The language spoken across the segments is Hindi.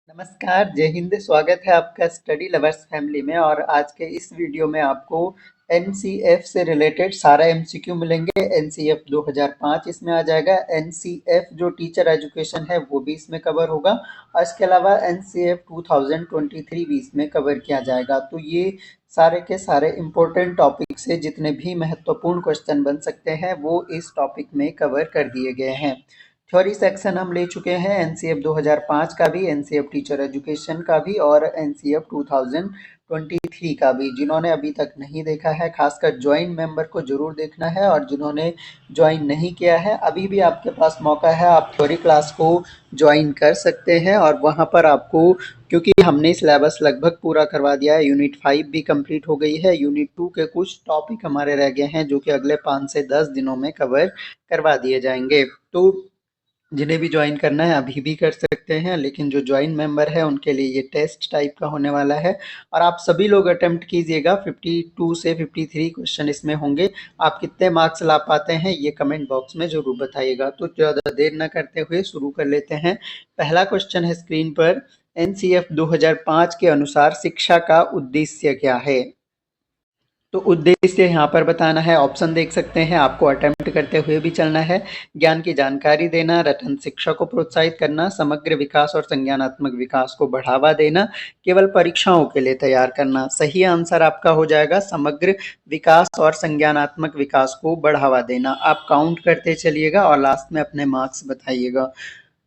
नमस्कार, जय हिंद। स्वागत है आपका स्टडी लवर्स फैमिली में। और आज के इस वीडियो में आपको एनसीएफ से रिलेटेड सारा एमसीक्यू मिलेंगे। एनसीएफ 2005 इसमें आ जाएगा। एनसीएफ जो टीचर एजुकेशन है वो भी इसमें कवर होगा, और इसके अलावा एनसीएफ 2023 भी इसमें कवर किया जाएगा। तो ये सारे के सारे इम्पोर्टेंट टॉपिक से जितने भी महत्वपूर्ण क्वेश्चन बन सकते हैं वो इस टॉपिक में कवर कर दिए गए हैं। थ्योरी सेक्शन हम ले चुके हैं एनसीएफ 2005 का भी, एनसीएफ टीचर एजुकेशन का भी, और एनसीएफ 2023 का भी। जिन्होंने अभी तक नहीं देखा है, खासकर ज्वाइन मेंबर को जरूर देखना है, और जिन्होंने ज्वाइन नहीं किया है अभी भी आपके पास मौका है। आप थ्योरी क्लास को ज्वाइन कर सकते हैं, और वहाँ पर आपको, क्योंकि हमने सिलेबस लगभग पूरा करवा दिया है, यूनिट 5 भी कंप्लीट हो गई है, यूनिट 2 के कुछ टॉपिक हमारे रह गए हैं जो कि अगले 5 से 10 दिनों में कवर करवा दिए जाएंगे। तो जिन्हें भी ज्वाइन करना है अभी भी कर सकते हैं, लेकिन जो ज्वाइन मेंबर है उनके लिए ये टेस्ट टाइप का होने वाला है। और आप सभी लोग अटेम्प्ट कीजिएगा। 52 से 53 क्वेश्चन इसमें होंगे। आप कितने मार्क्स ला पाते हैं ये कमेंट बॉक्स में जरूर बताइएगा। तो ज़्यादा देर न करते हुए शुरू कर लेते हैं। पहला क्वेश्चन है स्क्रीन पर। एनसीएफ 2005 के अनुसार शिक्षा का उद्देश्य क्या है? तो उद्देश्य यहाँ पर बताना है। ऑप्शन देख सकते हैं, आपको अटेम्प्ट करते हुए भी चलना है। ज्ञान की जानकारी देना, रटन शिक्षा को प्रोत्साहित करना, समग्र विकास और संज्ञानात्मक विकास को बढ़ावा देना, केवल परीक्षाओं के लिए तैयार करना। सही आंसर आपका हो जाएगा समग्र विकास और संज्ञानात्मक विकास को बढ़ावा देना। आप काउंट करते चलिएगा और लास्ट में अपने मार्क्स बताइएगा।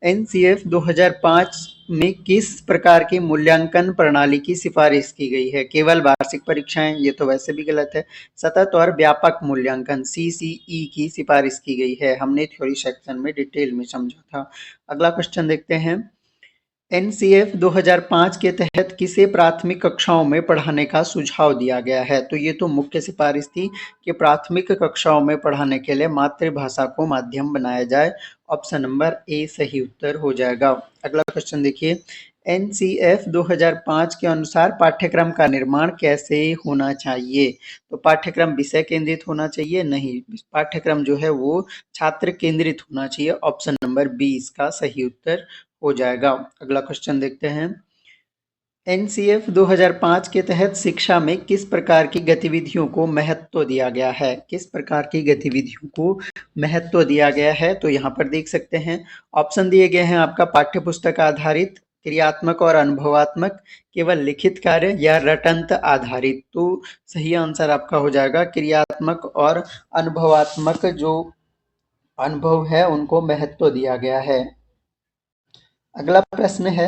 एनसीएफ 2005 में किस प्रकार की मूल्यांकन प्रणाली की सिफारिश की गई है? केवल वार्षिक परीक्षाएं, ये तो वैसे भी गलत है। सतत और व्यापक मूल्यांकन सीसीई की सिफारिश की गई है। हमने थ्योरी सेक्शन में डिटेल में समझा था। अगला क्वेश्चन देखते हैं। एनसीएफ 2005 के तहत किसे प्राथमिक कक्षाओं में पढ़ाने का सुझाव दिया गया है? तो ये तो मुख्य सिफारिश थी कि प्राथमिक कक्षाओं में पढ़ाने के लिए मातृभाषा को माध्यम बनाया जाए। ऑप्शन नंबर ए सही उत्तर हो जाएगा। अगला क्वेश्चन देखिए। एनसीएफ 2005 के अनुसार पाठ्यक्रम का निर्माण कैसे होना चाहिए? तो पाठ्यक्रम विषय केंद्रित होना चाहिए? नहीं, पाठ्यक्रम जो है वो छात्र केंद्रित होना चाहिए। ऑप्शन नंबर बी इसका सही उत्तर हो जाएगा। अगला क्वेश्चन देखते हैं। एनसीएफ 2005 के तहत शिक्षा में किस प्रकार की गतिविधियों को महत्व दिया गया है? किस प्रकार की गतिविधियों को महत्व दिया गया है? तो यहाँ पर देख सकते हैं, ऑप्शन दिए गए हैं आपका। पाठ्य पुस्तक आधारित, क्रियात्मक और अनुभवात्मक, केवल लिखित कार्य, या रटंत आधारित। तो सही आंसर आपका हो जाएगा क्रियात्मक और अनुभवात्मक। जो अनुभव है उनको महत्व दिया गया है। अगला प्रश्न है।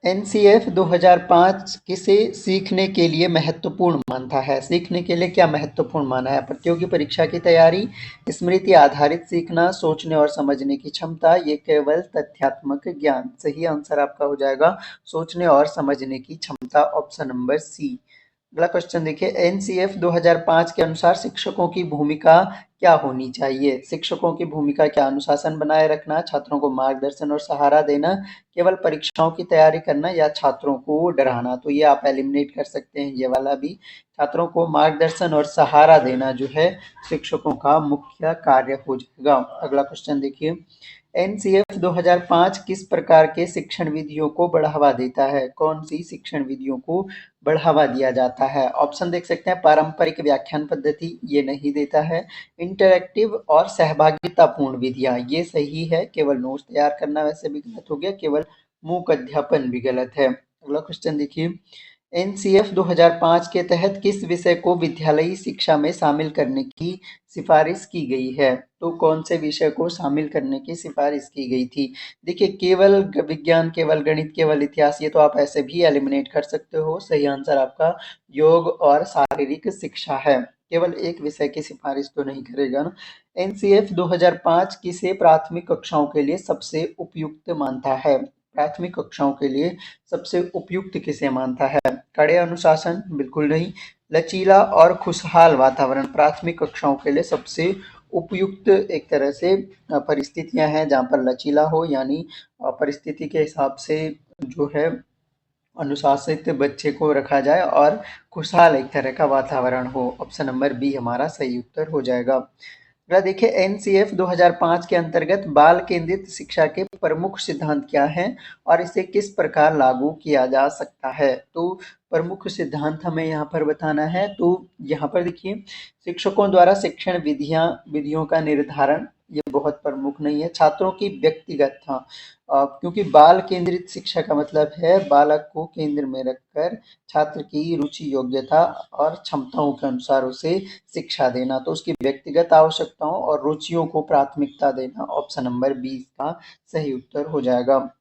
एनसीएफ 2005 किसे सीखने के लिए महत्वपूर्ण मानता है? सीखने के लिए क्या महत्वपूर्ण माना है? प्रतियोगी परीक्षा की तैयारी, स्मृति आधारित सीखना, सोचने और समझने की क्षमता, ये केवल तथ्यात्मक ज्ञान। सही आंसर आपका हो जाएगा सोचने और समझने की क्षमता। Option number C. अगला क्वेश्चन देखिए। एनसीएफ 2005 के अनुसार शिक्षकों की भूमिका क्या होनी चाहिए? शिक्षकों की भूमिका क्या? अनुशासन बनाए रखना, छात्रों को मार्गदर्शन और सहारा देना, केवल परीक्षाओं की तैयारी करना, या छात्रों को डराना। तो ये आप एलिमिनेट कर सकते हैं, ये वाला भी। छात्रों को मार्गदर्शन और सहारा देना जो है शिक्षकों का मुख्य कार्य हो जाएगा। अगला क्वेश्चन देखिए। एनसीएफ 2005 किस प्रकार के शिक्षण विधियों को बढ़ावा देता है? कौन सी शिक्षण विधियों को बढ़ावा दिया जाता है? ऑप्शन देख सकते हैं। पारंपरिक व्याख्यान पद्धति, ये नहीं देता है। इंटरैक्टिव और सहभागितापूर्ण विधियां, ये सही है। केवल नोट्स तैयार करना वैसे भी गलत हो गया। केवल मूक अध्यापन भी गलत है। अगला क्वेश्चन देखिए। एनसीएफ 2005 के तहत किस विषय को विद्यालयी शिक्षा में शामिल करने की सिफारिश की गई है? तो कौन से विषय को शामिल करने की सिफारिश की गई थी? देखिए, केवल विज्ञान, केवल गणित, केवल इतिहास, ये तो आप ऐसे भी एलिमिनेट कर सकते हो। सही आंसर आपका योग और शारीरिक शिक्षा है। केवल एक विषय की सिफारिश तो नहीं करेगा ना। एनसीएफ 2005 किसे प्राथमिक कक्षाओं के लिए सबसे उपयुक्त मानता है? प्राथमिक कक्षाओं के लिए सबसे उपयुक्त किसे मानता है? कड़े अनुशासन, बिल्कुल नहीं। लचीला और खुशहाल वातावरण प्राथमिक कक्षाओं के लिए सबसे उपयुक्त एक तरह से परिस्थितियां हैं जहाँ पर लचीला हो, यानी परिस्थिति के हिसाब से जो है अनुशासित बच्चे को रखा जाए, और खुशहाल एक तरह का वातावरण हो। ऑप्शन नंबर बी हमारा सही उत्तर हो जाएगा। अगला देखिए, एनसीएफ 2005 के अंतर्गत बाल केंद्रित शिक्षा के प्रमुख सिद्धांत क्या हैं और इसे किस प्रकार लागू किया जा सकता है। तो प्रमुख सिद्धांत हमें यहाँ पर बताना है। तो यहाँ पर देखिए, शिक्षकों द्वारा शिक्षण विधियों का निर्धारण, ये बहुत प्रमुख नहीं है। छात्रों की व्यक्तिगत, हाँ, क्योंकि बाल केंद्रित शिक्षा का मतलब है बालक को केंद्र में रखकर छात्र की रुचि, योग्यता और क्षमताओं के अनुसार उसे शिक्षा देना। तो उसकी व्यक्तिगत आवश्यकताओं और रुचियों को प्राथमिकता देना। ऑप्शन नंबर 20 का सही उत्तर हो जाएगा।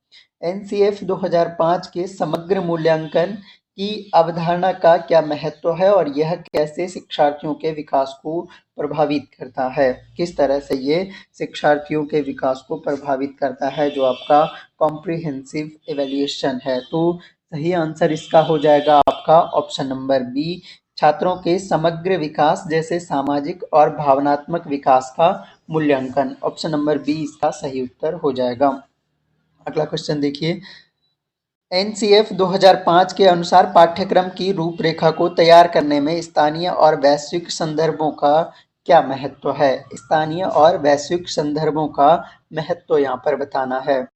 एनसीएफ 2005 के समग्र मूल्यांकन की अवधारणा का क्या महत्व है और यह कैसे शिक्षार्थियों के विकास को प्रभावित करता है। किस तरह से ये शिक्षार्थियों के विकास को प्रभावित करता है, जो आपका कॉम्प्रिहेंसिव इवैल्यूएशन है। तो सही आंसर इसका हो जाएगा आपका ऑप्शन नंबर बी, छात्रों के समग्र विकास जैसे सामाजिक और भावनात्मक विकास का मूल्यांकन। ऑप्शन नंबर बी इसका सही उत्तर हो जाएगा। अगला क्वेश्चन देखिए, एनसीएफ 2005 के अनुसार पाठ्यक्रम की रूपरेखा को तैयार करने में स्थानीय और वैश्विक संदर्भों का क्या महत्व है। स्थानीय और वैश्विक संदर्भों का महत्व यहाँ पर बताना है।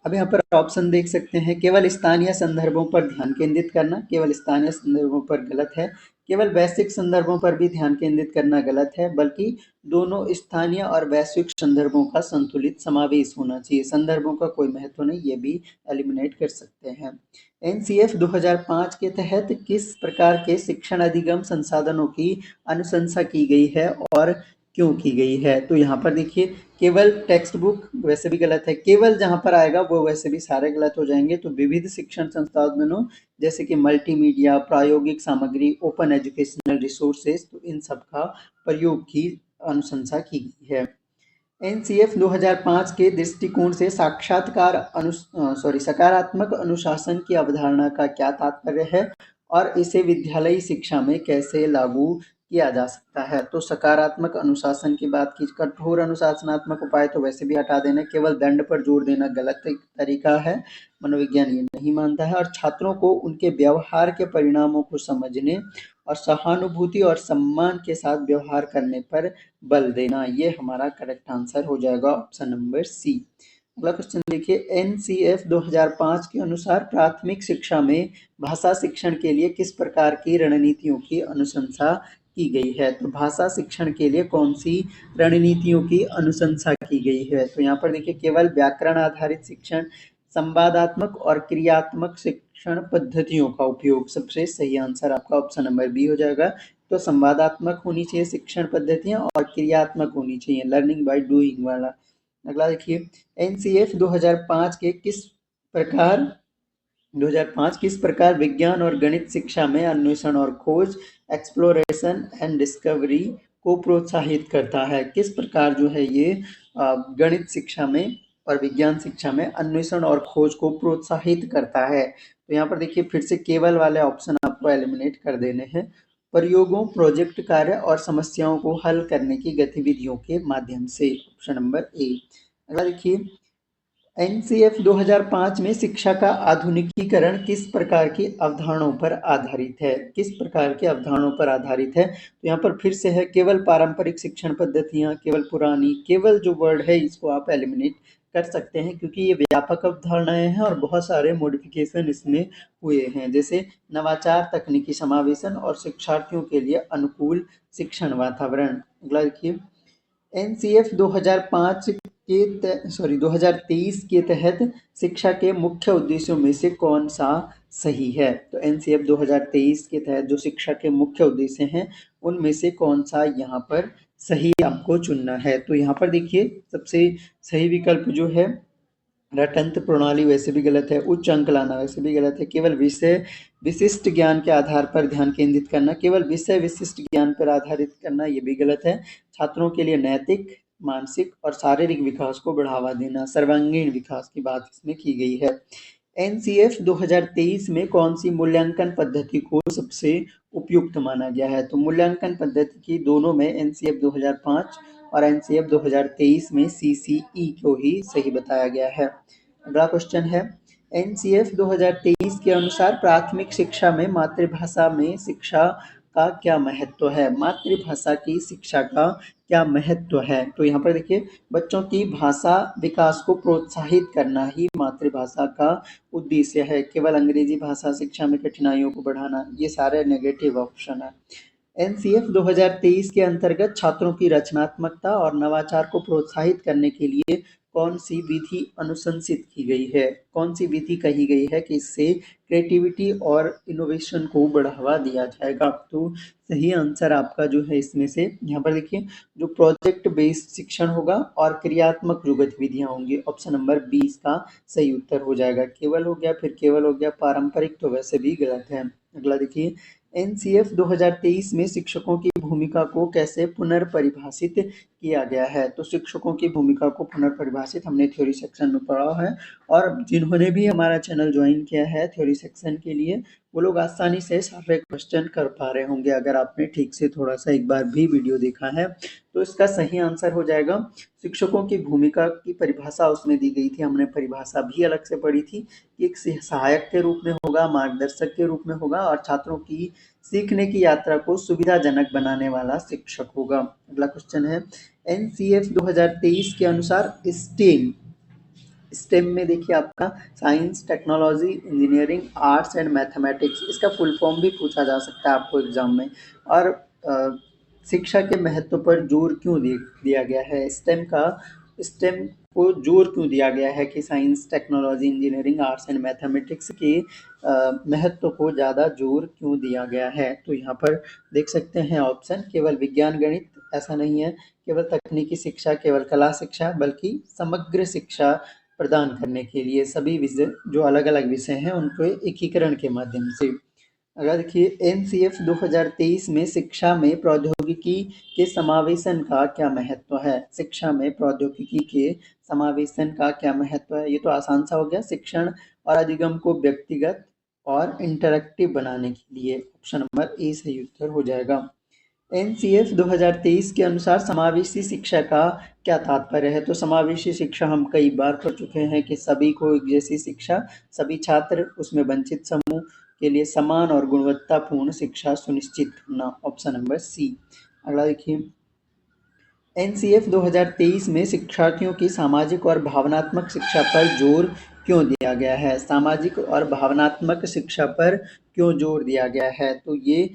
अब यहाँ पर ऑप्शन देख सकते हैं, केवल स्थानीय संदर्भों पर ध्यान केंद्रित करना, केवल स्थानीय संदर्भों पर गलत है। केवल वैश्विक संदर्भों पर भी ध्यान केंद्रित करना गलत है, बल्कि दोनों स्थानीय और वैश्विक संदर्भों का संतुलित समावेश होना चाहिए। संदर्भों का कोई महत्व नहीं, ये भी एलिमिनेट कर सकते हैं। एनसीएफ 2005 के तहत किस प्रकार के शिक्षण अधिगम संसाधनों की अनुशंसा की गई है और क्यों की गई है। तो यहाँ पर देखिए, केवल टेक्स्ट बुक वैसे भी गलत है, केवल जहाँ पर आएगा वो वैसे भी सारे गलत हो जाएंगे। तो विविध शिक्षण संसाधनों जैसे कि मल्टीमीडिया, प्रायोगिक सामग्री, ओपन एजुकेशनल रिसोर्सेज, तो इन सब का प्रयोग की अनुशंसा की गई है। एनसीएफ 2005 के दृष्टिकोण से सकारात्मक अनुशासन की अवधारणा का क्या तात्पर्य है और इसे विद्यालयी शिक्षा में कैसे लागू किया जा सकता है। तो सकारात्मक अनुशासन की बात की, कठोर अनुशासनात्मक उपाय तो वैसे भी हटा देना, केवल दंड पर जोर देना गलत तरीका है, मनोविज्ञान ये नहीं मानता है। और छात्रों को उनके व्यवहार के परिणामों को समझने और सहानुभूति और सम्मान के साथ व्यवहार करने पर बल देना, ये हमारा करेक्ट आंसर हो जाएगा ऑप्शन नंबर सी। अगला क्वेश्चन देखिए, एनसीएफ 2005 के अनुसार प्राथमिक शिक्षा में भाषा शिक्षण के लिए किस प्रकार की रणनीतियों की अनुशंसा की गई है। तो भाषा शिक्षण के लिए कौन सी रणनीतियों की अनुशंसा की गई है। तो यहाँ पर देखिए, केवल व्याकरण आधारित शिक्षण, संवादात्मक और क्रियात्मक शिक्षण पद्धतियों का उपयोग। सबसे सही आंसर आपका ऑप्शन नंबर बी हो जाएगा। तो संवादात्मक होनी चाहिए शिक्षण पद्धतियां और क्रियात्मक होनी चाहिए, लर्निंग बाय डूइंग वाला। अगला देखिए, एनसीएफ 2005 के किस प्रकार विज्ञान और गणित शिक्षा में अन्वेषण और खोज, एक्सप्लोरेशन एंड डिस्कवरी को प्रोत्साहित करता है। किस प्रकार जो है ये गणित शिक्षा में और विज्ञान शिक्षा में अन्वेषण और खोज को प्रोत्साहित करता है। तो यहाँ पर देखिए, फिर से केवल वाले ऑप्शन आपको एलिमिनेट कर देने हैं। प्रयोगों, प्रोजेक्ट कार्य और समस्याओं को हल करने की गतिविधियों के माध्यम से। Option number A. अगला देखिए, एनसीएफ 2005 में शिक्षा का आधुनिकीकरण किस प्रकार की अवधारणाओं पर आधारित है। किस प्रकार की अवधारणाओं पर आधारित है। तो यहाँ पर फिर से है, केवल पारंपरिक शिक्षण पद्धतियाँ, केवल पुरानी, केवल जो वर्ड है इसको आप एलिमिनेट कर सकते हैं, क्योंकि ये व्यापक अवधारणाएं हैं और बहुत सारे मॉडिफिकेशन इसमें हुए हैं, जैसे नवाचार, तकनीकी समावेशन और शिक्षार्थियों के लिए अनुकूल शिक्षण वातावरण। अगला देखिए, एनसीएफ 2023 के तहत शिक्षा के मुख्य उद्देश्यों में से कौन सा सही है। तो एनसीएफ 2023 के तहत जो शिक्षा के मुख्य उद्देश्य हैं उनमें से कौन सा यहाँ पर सही आपको चुनना है। तो यहाँ पर देखिए, सबसे सही विकल्प जो है रटंत प्रणाली वैसे भी गलत है, उच्च अंक लाना वैसे भी गलत है, केवल विषय विशिष्ट ज्ञान के आधार पर ध्यान केंद्रित करना, केवल विषय विशिष्ट ज्ञान पर आधारित करना, ये भी गलत है। छात्रों के लिए नैतिक, मानसिक और शारीरिक विकास को बढ़ावा देना, सर्वांगीण विकास की बात इसमें की गई है। एनसीएफ 2023 में कौन सी मूल्यांकन पद्धति को सबसे उपयुक्त माना गया है। तो मूल्यांकन पद्धति की दोनों में एनसीएफ 2005 और एनसीएफ 2023 में सीसीई को ही सही बताया गया है। अगला क्वेश्चन है, एनसीएफ 2023 के अनुसार प्राथमिक शिक्षा में मातृभाषा में शिक्षा का क्या महत्व है, मातृभाषा की शिक्षा का क्या महत्व है। तो यहाँ पर देखिए, बच्चों की भाषा विकास को प्रोत्साहित करना ही मातृभाषा का उद्देश्य है। केवल अंग्रेजी भाषा शिक्षा में कठिनाइयों को बढ़ाना, ये सारे नेगेटिव ऑप्शन है। एनसीएफ 2023 के अंतर्गत छात्रों की रचनात्मकता और नवाचार को प्रोत्साहित करने के लिए कौन सी विधि अनुशंसित की गई है, कौन सी विधि कही गई है कि इससे क्रिएटिविटी और इनोवेशन को बढ़ावा दिया जाएगा। तो सही आंसर आपका जो है इसमें से, यहाँ पर देखिए, जो प्रोजेक्ट बेस्ड शिक्षण होगा और क्रियात्मक जो गतिविधियां होंगी, ऑप्शन नंबर 20 का सही उत्तर हो जाएगा। केवल हो गया, फिर केवल हो गया, पारंपरिक तो वैसे भी गलत है। अगला देखिए, एनसीएफ 2023 में शिक्षकों की भूमिका को कैसे पुनर्परिभाषित किया गया है। तो शिक्षकों की भूमिका को पुनर्परिभाषित हमने थ्योरी सेक्शन में पढ़ा है, और जिन्होंने भी हमारा चैनल ज्वाइन किया है थ्योरी सेक्शन के लिए, वो लोग आसानी से सारे क्वेश्चन कर पा रहे होंगे, अगर आपने ठीक से थोड़ा सा एक बार भी वीडियो देखा है। तो इसका सही आंसर हो जाएगा, शिक्षकों की भूमिका की परिभाषा उसमें दी गई थी, हमने परिभाषा भी अलग से पढ़ी थी कि एक सहायक के रूप में होगा, मार्गदर्शक के रूप में होगा, और छात्रों की सीखने की यात्रा को सुविधाजनक बनाने वाला शिक्षक होगा। अगला क्वेश्चन है, एनसीएफ 2023 के अनुसार स्टेम, स्टेम में देखिए आपका science, technology, engineering, arts and mathematics, इसका फुल फॉर्म भी पूछा जा सकता है आपको एग्जाम में। और शिक्षा के महत्व पर जोर क्यों दिया गया है, स्टेम को जोर क्यों दिया गया है कि science, technology, engineering, arts and mathematics के महत्व को ज़्यादा जोर क्यों दिया गया है। तो यहाँ पर देख सकते हैं ऑप्शन, केवल विज्ञान गणित ऐसा नहीं है, केवल तकनीकी शिक्षा, केवल कला शिक्षा, बल्कि समग्र शिक्षा प्रदान करने के लिए सभी विषय, जो अलग अलग विषय हैं, उनको एकीकरण के माध्यम से। अगर देखिए, एनसीएफ 2023 में शिक्षा में प्रौद्योगिकी के समावेशन का क्या महत्व है, शिक्षा में प्रौद्योगिकी के समावेशन का क्या महत्व है। ये तो आसान सा हो गया, शिक्षण और अधिगम को व्यक्तिगत और इंटरैक्टिव बनाने के लिए, ऑप्शन नंबर ए सही उत्तर हो जाएगा। एनसीएफ 2023 के अनुसार समावेशी शिक्षा का क्या तात्पर्य है। तो समावेशी शिक्षा हम कई बार पढ़ चुके हैं कि सभी को एक जैसी शिक्षा, सभी छात्र, उसमें वंचित समूह के लिए समान और गुणवत्तापूर्ण शिक्षा सुनिश्चित करना, ऑप्शन नंबर सी। अगला देखिए, एनसीएफ 2023 में शिक्षार्थियों की सामाजिक और भावनात्मक शिक्षा पर जोर क्यों दिया गया है, सामाजिक और भावनात्मक शिक्षा पर क्यों जोर दिया गया है। तो ये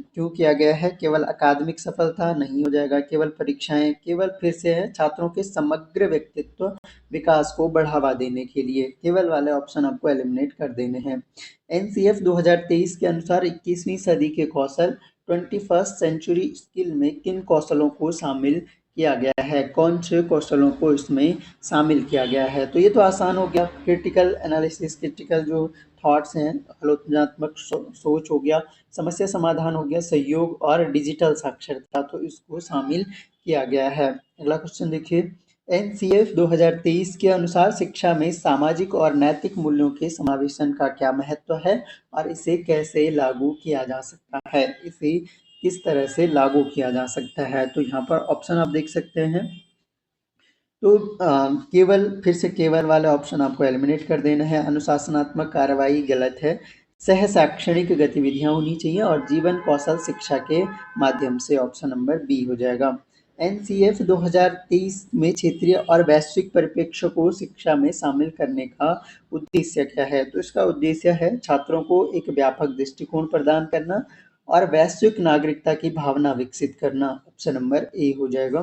क्यों किया गया है, केवल अकादमिक सफलता नहीं हो जाएगा, केवल परीक्षाएं, केवल फिर से है छात्रों के समग्र व्यक्तित्व विकास को बढ़ावा देने के लिए, केवल वाले ऑप्शन आपको एलिमिनेट कर देने हैं। एनसीएफ 2023 के अनुसार 21वीं सदी के कौशल, 21st सेंचुरी स्किल में किन कौशलों को शामिल किया गया है, कौन से कौशलों को इसमें शामिल किया गया है। तो ये तो आसान हो गया, क्रिटिकल एनालिसिस, क्रिटिकल जो थॉट्स हैं, आलोचनात्मक सोच हो गया, समस्या समाधान हो गया, सहयोग और डिजिटल साक्षरता, तो इसको शामिल किया गया है। अगला क्वेश्चन देखिए, एनसीएफ 2023 के अनुसार शिक्षा में सामाजिक और नैतिक मूल्यों के समावेशन का क्या महत्व है और इसे कैसे लागू किया जा सकता है, इसे किस तरह से लागू किया जा सकता है। तो यहाँ पर ऑप्शन आप देख सकते हैं, तो केवल, फिर से केवल वाले ऑप्शन आपको एलिमिनेट कर देना है। अनुशासनात्मक कार्रवाई गलत है, सह शैक्षणिक गतिविधियां होनी चाहिए, और जीवन कौशल शिक्षा के माध्यम से, ऑप्शन नंबर बी हो जाएगा। एनसीएफ 2023 में क्षेत्रीय और वैश्विक परिप्रेक्ष्य को शिक्षा में शामिल करने का उद्देश्य क्या है। तो इसका उद्देश्य है छात्रों को एक व्यापक दृष्टिकोण प्रदान करना और वैश्विक नागरिकता की भावना विकसित करना, ऑप्शन नंबर ए हो जाएगा।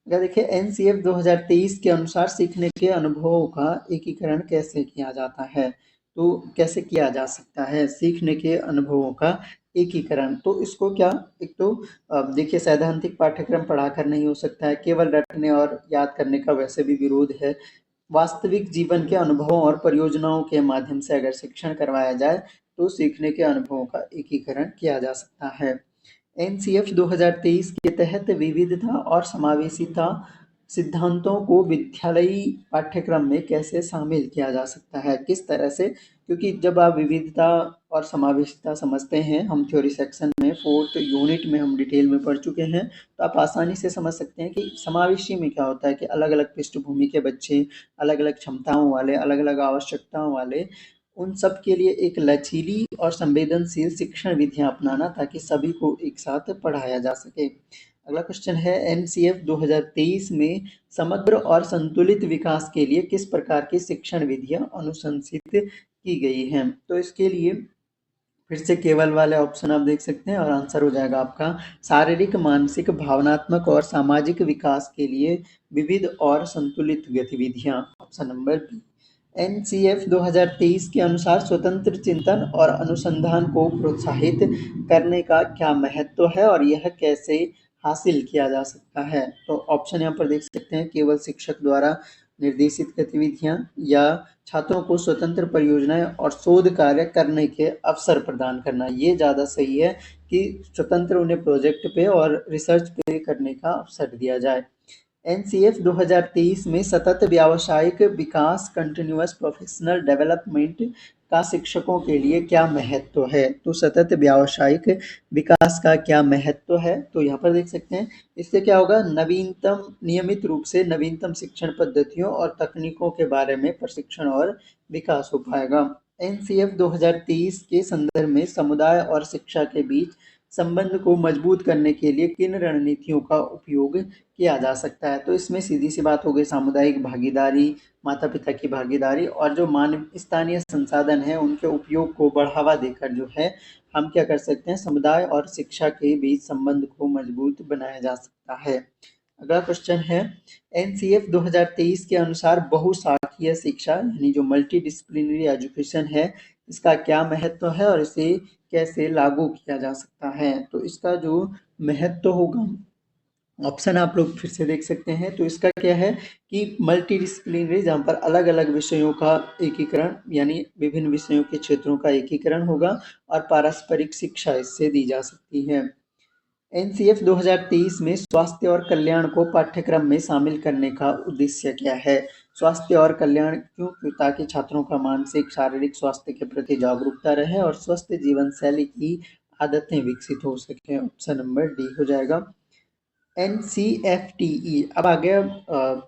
अगर देखिए, एनसीएफ 2023 के अनुसार सीखने के अनुभवों का एकीकरण कैसे किया जाता है। तो कैसे किया जा सकता है सीखने के अनुभवों का एकीकरण। तो इसको क्या, एक तो देखिए, सैद्धांतिक पाठ्यक्रम पढ़ाकर नहीं हो सकता है, केवल रटने और याद करने का वैसे भी विरोध है। वास्तविक जीवन के अनुभवों और परियोजनाओं के माध्यम से अगर शिक्षण करवाया जाए तो सीखने के अनुभवों का एकीकरण किया जा सकता है। एनसीएफ 2023 के तहत विविधता और समावेशिता सिद्धांतों को विद्यालयी पाठ्यक्रम में कैसे शामिल किया जा सकता है, किस तरह से, क्योंकि जब आप विविधता और समावेशिता समझते हैं, हम थ्योरी सेक्शन में 4th यूनिट में हम डिटेल में पढ़ चुके हैं, तो आप आसानी से समझ सकते हैं कि समावेशी में क्या होता है कि अलग अलग पृष्ठभूमि के बच्चे, अलग अलग क्षमताओं वाले, अलग अलग आवश्यकताओं वाले, उन सब के लिए एक लचीली और संवेदनशील शिक्षण विधियां अपनाना ताकि सभी को एक साथ पढ़ाया जा सके। अगला क्वेश्चन है एनसीएफ 2023 में समग्र और संतुलित विकास के लिए किस प्रकार की शिक्षण विधियां अनुशंसित की गई हैं? तो इसके लिए फिर से केवल वाले ऑप्शन आप देख सकते हैं और आंसर हो जाएगा आपका शारीरिक, मानसिक, भावनात्मक और सामाजिक विकास के लिए विविध और संतुलित गतिविधियां। Option number B. एनसीएफ 2023 के अनुसार स्वतंत्र चिंतन और अनुसंधान को प्रोत्साहित करने का क्या महत्व है और यह कैसे हासिल किया जा सकता है? तो ऑप्शन यहाँ पर देख सकते हैं, केवल शिक्षक द्वारा निर्देशित गतिविधियां या छात्रों को स्वतंत्र परियोजनाएं और शोध कार्य करने के अवसर प्रदान करना। ये ज़्यादा सही है कि स्वतंत्र उन्हें प्रोजेक्ट पे और रिसर्च पे करने का अवसर दिया जाए। एनसीएफ 2023 में सतत व्यावसायिक विकास, कंटिन्यूअस प्रोफेशनल डेवलपमेंट का शिक्षकों के लिए क्या महत्व है? तो सतत व्यावसायिक विकास का क्या महत्व है? तो यहाँ पर देख सकते हैं, इससे क्या होगा, नियमित रूप से नवीनतम शिक्षण पद्धतियों और तकनीकों के बारे में प्रशिक्षण और विकास हो पाएगा। एनसीएफ 2023 के संदर्भ में समुदाय और शिक्षा के बीच संबंध को मजबूत करने के लिए किन रणनीतियों का उपयोग किया जा सकता है? तो इसमें सीधी सी बात हो गई, सामुदायिक भागीदारी, माता पिता की भागीदारी और जो मानव स्थानीय संसाधन है उनके उपयोग को बढ़ावा देकर जो है हम क्या कर सकते हैं, समुदाय और शिक्षा के बीच संबंध को मजबूत बनाया जा सकता है। अगला क्वेश्चन है एनसीएफ 2023 के अनुसार बहुशाखीय शिक्षा यानी जो मल्टी डिसिप्लिनरी एजुकेशन है इसका क्या महत्व है और इसे कैसे लागू किया जा सकता है? तो इसका जो महत्व होगा, ऑप्शन आप लोग फिर से देख सकते हैं, तो इसका क्या है कि मल्टी डिसिप्लिनरी, जहाँ पर अलग अलग विषयों का एकीकरण यानी विभिन्न विषयों के क्षेत्रों का एकीकरण होगा और पारस्परिक शिक्षा इससे दी जा सकती है। एनसीएफ 2023 में स्वास्थ्य और कल्याण को पाठ्यक्रम में शामिल करने का उद्देश्य क्या है? स्वास्थ्य और कल्याण क्यों? ताकि छात्रों का मानसिक शारीरिक स्वास्थ्य के प्रति जागरूकता रहे और स्वस्थ जीवन शैली की आदतें विकसित हो सकें। ऑप्शन नंबर डी हो जाएगा। एनसीएफटीई अब आ गया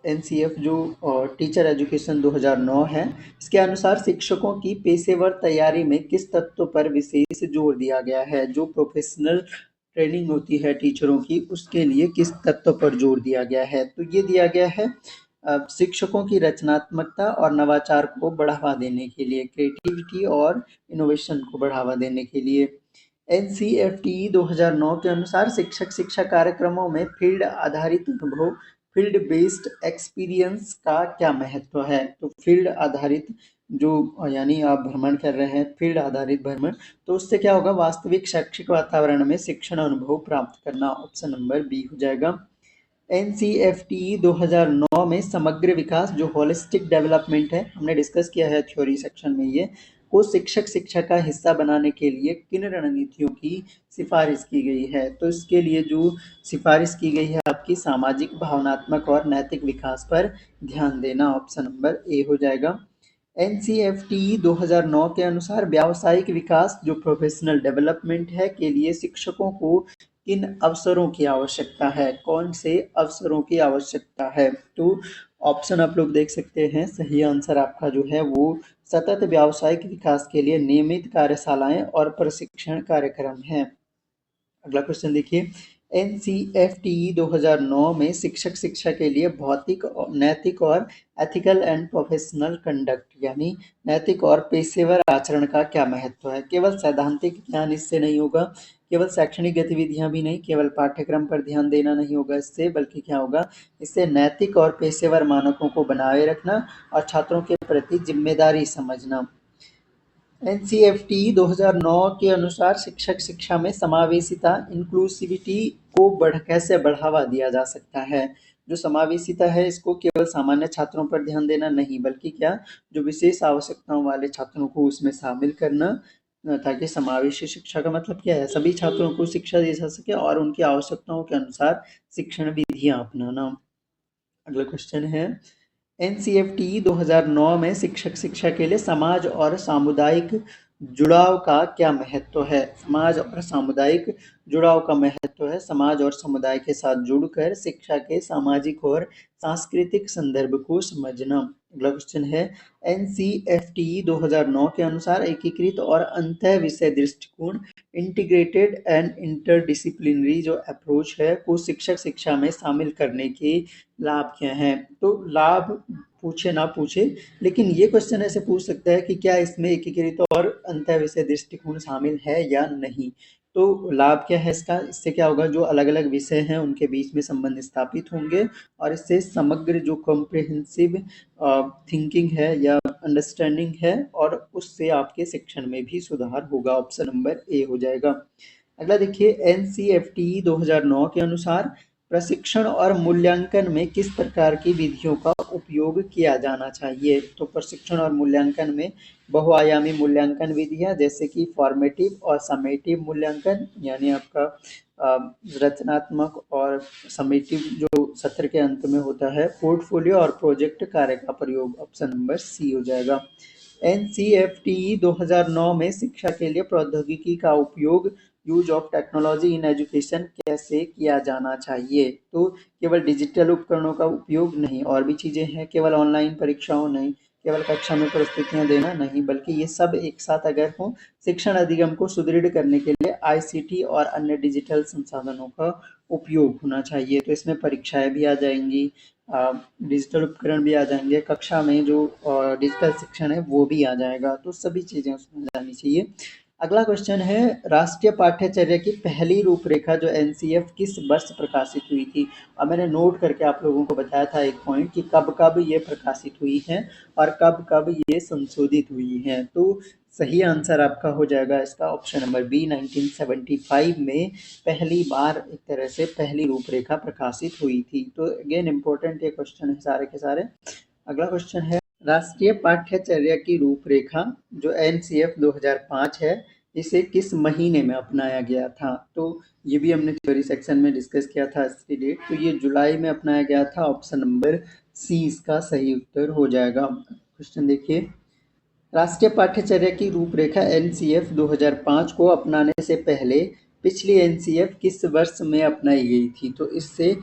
एनसीएफ जो टीचर एजुकेशन 2009 है, इसके अनुसार शिक्षकों की पेशेवर तैयारी में किस तत्व पर विशेष जोर दिया गया है? जो प्रोफेशनल ट्रेनिंग होती है टीचरों की उसके लिए किस तत्व पर जोर दिया गया है? तो ये दिया गया है शिक्षकों की रचनात्मकता और नवाचार को बढ़ावा देने के लिए, क्रिएटिविटी और इनोवेशन को बढ़ावा देने के लिए। एनसीएफटी 2009 के अनुसार शिक्षक शिक्षा कार्यक्रमों में फील्ड आधारित अनुभव, फील्ड बेस्ड एक्सपीरियंस का क्या महत्व है? तो फील्ड आधारित जो यानी आप भ्रमण कर रहे हैं, फील्ड आधारित भ्रमण, तो उससे क्या होगा, वास्तविक शैक्षिक वातावरण में शिक्षण अनुभव प्राप्त करना। ऑप्शन नंबर बी हो जाएगा। एनसीएफटी 2009 में समग्र विकास जो होलिस्टिक डेवलपमेंट है, हमने डिस्कस किया है थ्योरी सेक्शन में, ये को शिक्षक शिक्षा का हिस्सा बनाने के लिए किन रणनीतियों की सिफारिश की गई है? तो इसके लिए जो सिफारिश की गई है आपकी सामाजिक, भावनात्मक और नैतिक विकास पर ध्यान देना। ऑप्शन नंबर ए हो जाएगा। एनसीएफटी 2009 के अनुसार व्यावसायिक विकास जो प्रोफेशनल डेवलपमेंट है के लिए शिक्षकों को किन अवसरों की आवश्यकता है? कौन से अवसरों की आवश्यकता है? तो ऑप्शन आप लोग देख सकते हैं, सही आंसर आपका जो है वो सतत व्यावसायिक विकास के लिए नियमित कार्यशालाएं और प्रशिक्षण कार्यक्रम हैं। अगला क्वेश्चन देखिए, एनसीएफटी 2009 में शिक्षक शिक्षा के लिए भौतिक, नैतिक और एथिकल एंड प्रोफेशनल कंडक्ट यानी नैतिक और पेशेवर आचरण का क्या महत्व है? केवल सैद्धांतिक ज्ञान इससे नहीं होगा, केवल शैक्षणिक गतिविधियां भी नहीं, केवल पाठ्यक्रम पर ध्यान देना नहीं होगा इससे, बल्कि क्या होगा, इससे नैतिक और पेशेवर मानकों को बनाए रखना और छात्रों के प्रति जिम्मेदारी समझना। एनसीएफटी 2009 के अनुसार शिक्षक शिक्षा में समावेशिता, इंक्लूसिविटी को कैसे बढ़ावा दिया जा सकता है? जो समावेशिता है इसको केवल सामान्य छात्रों पर ध्यान देना नहीं, बल्कि क्या, जो विशेष आवश्यकताओं वाले छात्रों को उसमें शामिल करना, ताकि समावेशी शिक्षा का मतलब क्या है, सभी छात्रों को शिक्षा दी जा सके और उनकी आवश्यकताओं के अनुसार शिक्षण विधियां अपनाना। अगला क्वेश्चन है, एनसीएफटी 2009 में शिक्षक शिक्षा के लिए समाज और सामुदायिक जुड़ाव का क्या महत्व है? समाज और सामुदायिक जुड़ाव का महत्व है समाज और समुदाय के साथ जुड़कर शिक्षा के सामाजिक और सांस्कृतिक संदर्भ को समझना। अगला क्वेश्चन है, एनसीएफटी 2009 के अनुसार एकीकृत और अंतः विषय दृष्टिकोण इंटीग्रेटेड एंड इंटरडिसिप्लिनरी जो अप्रोच है को शिक्षक शिक्षा में शामिल करने के लाभ क्या हैं? तो लाभ पूछे ना पूछे, लेकिन ये क्वेश्चन ऐसे पूछ सकता है कि क्या इसमें एकीकृत और अंतः विषय दृष्टिकोण शामिल है या नहीं। तो लाभ क्या है इसका? इससे क्या होगा, जो अलग अलग विषय हैं उनके बीच में संबंध स्थापित होंगे और इससे समग्र जो कॉम्प्रिहेंसिव थिंकिंग है या अंडरस्टैंडिंग है और उससे आपके शिक्षण में भी सुधार होगा। ऑप्शन नंबर ए हो जाएगा। अगला देखिए, एनसीएफटी 2009 के अनुसार प्रशिक्षण और मूल्यांकन में किस प्रकार की विधियों का उपयोग किया जाना चाहिए? तो प्रशिक्षण और मूल्यांकन में बहुआयामी मूल्यांकन विधियां जैसे कि फॉर्मेटिव और समेटिव मूल्यांकन, यानी आपका रचनात्मक और समेटिव जो सत्र के अंत में होता है, पोर्टफोलियो और प्रोजेक्ट कार्य का प्रयोग। ऑप्शन नंबर सी हो जाएगा। एनसीएफटी 2009 में शिक्षा के लिए प्रौद्योगिकी का उपयोग use of technology in education कैसे किया जाना चाहिए? तो केवल डिजिटल उपकरणों का उपयोग नहीं, और भी चीज़ें हैं, केवल ऑनलाइन परीक्षाओं नहीं, केवल कक्षा में प्रस्तुतियां देना नहीं, बल्कि ये सब एक साथ अगर हो, शिक्षण अधिगम को सुदृढ़ करने के लिए आईसीटी और अन्य डिजिटल संसाधनों का उपयोग होना चाहिए। तो इसमें परीक्षाएं भी आ जाएंगी, डिजिटल उपकरण भी आ जाएंगे, कक्षा में जो डिजिटल शिक्षण है वो भी आ जाएगा, तो सभी चीज़ें उसमें जानी चाहिए। अगला क्वेश्चन है, राष्ट्रीय पाठ्यचर्या की पहली रूपरेखा जो एनसीएफ किस वर्ष प्रकाशित हुई थी? और मैंने नोट करके आप लोगों को बताया था एक पॉइंट कि कब कब ये प्रकाशित हुई है और कब कब ये संशोधित हुई है। तो सही आंसर आपका हो जाएगा इसका ऑप्शन नंबर बी, 1975 में पहली बार एक तरह से पहली रूपरेखा प्रकाशित हुई थी। तो अगेन इम्पोर्टेंट ये क्वेश्चन है सारे के सारे। अगला क्वेश्चन है, राष्ट्रीय पाठ्यचर्या की रूपरेखा जो एनसीएफ 2005 है, इसे किस महीने में अपनाया गया था? तो ये भी हमने थ्योरी सेक्शन में डिस्कस किया था इसकी डेट, तो ये जुलाई में अपनाया गया था। ऑप्शन नंबर सी इसका सही उत्तर हो जाएगा। क्वेश्चन देखिए, राष्ट्रीय पाठ्यचर्या की रूपरेखा एनसीएफ 2005 को अपनाने से पहले पिछली एनसीएफ किस वर्ष में अपनाई गई थी? तो इससे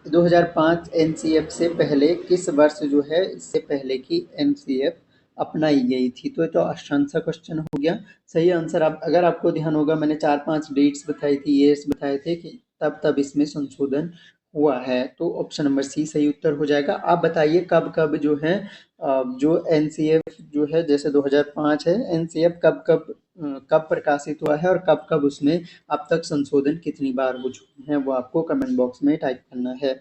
2005 एनसीएफ से पहले किस वर्ष जो है इससे पहले की एनसीएफ अपनाई गई थी? तो ये तो आसान सा क्वेश्चन हो गया। सही आंसर, आप अगर आपको ध्यान होगा, मैंने 4-5 डेट्स बताई थी, ईयर्स बताए थे कि तब तब इसमें संशोधन हुआ है। तो ऑप्शन नंबर सी सही उत्तर हो जाएगा। आप बताइए कब कब जो है जो एनसीएफ जो है, जैसे 2005 है, एनसीएफ कब कब कब प्रकाशित हुआ है और कब कब उसमें अब तक संशोधन कितनी बार हो चुके हैं, वो आपको कमेंट बॉक्स में टाइप करना है।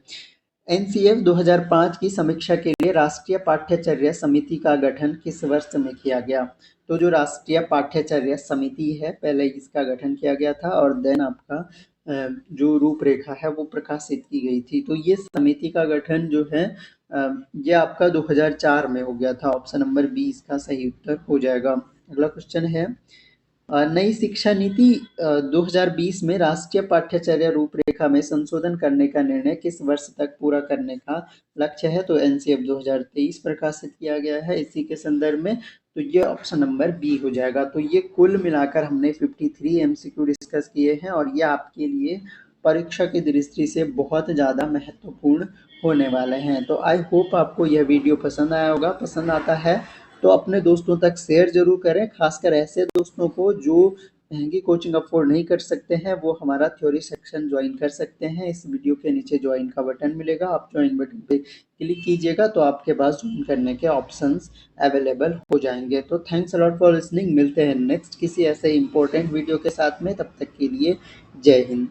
एनसीएफ 2005 की समीक्षा के लिए राष्ट्रीय पाठ्यचर्या समिति का गठन किस वर्ष में किया गया? तो जो राष्ट्रीय पाठ्यचर्या समिति है, पहले इसका गठन किया गया था और देन आपका जो रूपरेखा है वो प्रकाशित की गई थी। तो ये समिति का गठन जो है ये आपका 2004 में हो गया था। ऑप्शन नंबर बी इसका सही उत्तर हो जाएगा। अगला क्वेश्चन है, नई शिक्षा नीति 2020 में राष्ट्रीय पाठ्यचर्या रूपरेखा में संशोधन करने का निर्णय किस वर्ष तक पूरा करने का लक्ष्य है? तो एनसीएफ 2023 प्रकाशित किया गया है इसी के संदर्भ में, तो ये ऑप्शन नंबर बी हो जाएगा। तो ये कुल मिलाकर हमने 53 एमसीक्यू डिस्कस किए हैं और ये आपके लिए परीक्षा की दृष्टि से बहुत ज़्यादा महत्वपूर्ण होने वाले हैं। तो आई होप आपको यह वीडियो पसंद आया होगा। पसंद आता है तो अपने दोस्तों तक शेयर जरूर करें, खासकर ऐसे दोस्तों को जो महंगी कोचिंग अफोर्ड नहीं कर सकते हैं, वो हमारा थ्योरी सेक्शन ज्वाइन कर सकते हैं। इस वीडियो के नीचे ज्वाइन का बटन मिलेगा, आप ज्वाइन बटन पे क्लिक कीजिएगा तो आपके पास ज्वाइन करने के ऑप्शंस अवेलेबल हो जाएंगे। तो थैंक्स अलॉट फॉर लिसनिंग, मिलते हैं नेक्स्ट किसी ऐसे इंपॉर्टेंट वीडियो के साथ में, तब तक के लिए जय हिंद।